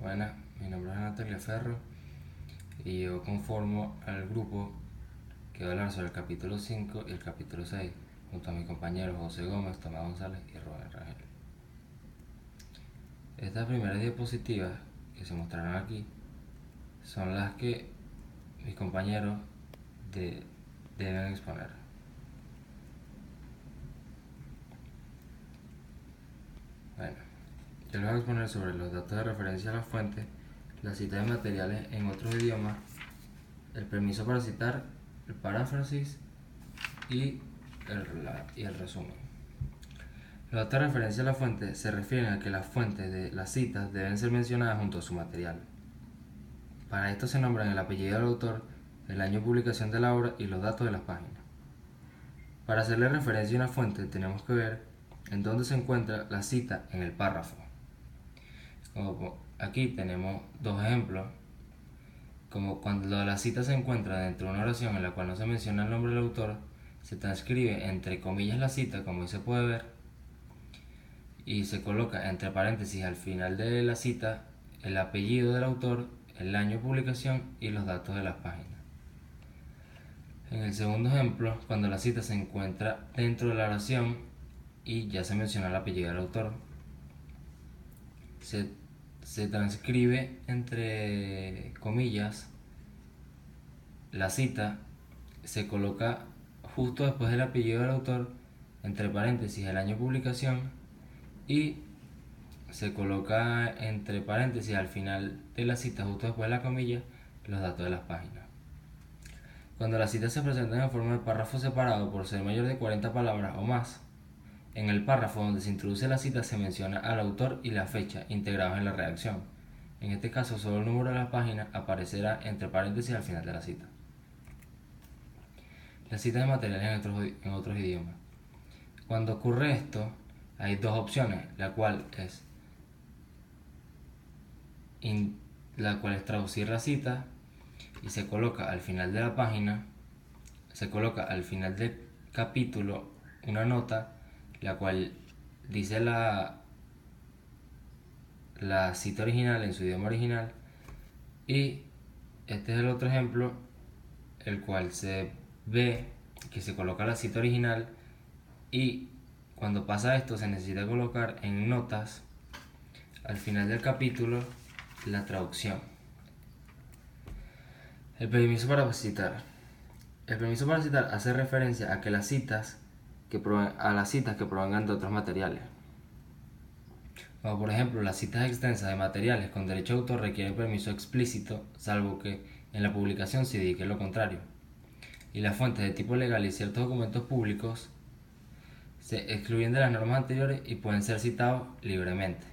Buenas, mi nombre es Natalia Ferro y yo conformo al grupo que va a hablar sobre el capítulo 5 y el capítulo 6, junto a mis compañeros José Gómez, Tomás González y Rubén Rangel. Estas primeras diapositivas que se mostrarán aquí son las que mis compañeros deben exponer. Bueno, yo les voy a exponer sobre los datos de referencia a las fuentes, la cita de materiales en otros idiomas, el permiso para citar, el paráfrasis y el resumen. Los datos de referencia a la fuente se refieren a que las fuentes de las citas deben ser mencionadas junto a su material. Para esto se nombran el apellido del autor, el año de publicación de la obra y los datos de las páginas. Para hacerle referencia a una fuente tenemos que ver en dónde se encuentra la cita en el párrafo. Como aquí tenemos dos ejemplos, como cuando la cita se encuentra dentro de una oración en la cual no se menciona el nombre del autor, se transcribe entre comillas la cita, como ahí se puede ver, y se coloca entre paréntesis al final de la cita el apellido del autor, el año de publicación y los datos de las páginas. En el segundo ejemplo, cuando la cita se encuentra dentro de la oración y ya se menciona el apellido del autor, se transcribe entre comillas la cita, se coloca justo después del apellido del autor, entre paréntesis el año de publicación y se coloca entre paréntesis al final de la cita, justo después de la comilla, los datos de las páginas. Cuando las citas se presentan en forma de párrafo separado por ser mayor de 40 palabras o más, en el párrafo donde se introduce la cita se menciona al autor y la fecha integrados en la redacción. En este caso, solo el número de la página aparecerá entre paréntesis al final de la cita. Las citas de materiales en otros idiomas. Cuando ocurre esto, hay dos opciones, la cual es traducir la cita y se coloca al final de la página, se coloca al final del capítulo una nota la cual dice la cita original en su idioma original, y este es el otro ejemplo, el cual se ve que se coloca la cita original y cuando pasa esto se necesita colocar en notas al final del capítulo la traducción. El permiso para citar. El permiso para citar hace referencia a que las citas que provengan de otros materiales. Como por ejemplo, las citas extensas de materiales con derecho de autor requieren permiso explícito, salvo que en la publicación se indique lo contrario. Y las fuentes de tipo legal y ciertos documentos públicos se excluyen de las normas anteriores y pueden ser citados libremente.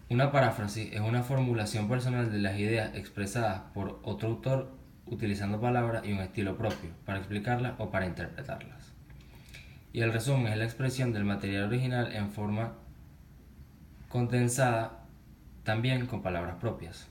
Una paráfrasis es una formulación personal de las ideas expresadas por otro autor utilizando palabras y un estilo propio para explicarlas o para interpretarlas. Y el resumen es la expresión del material original en forma condensada, también con palabras propias.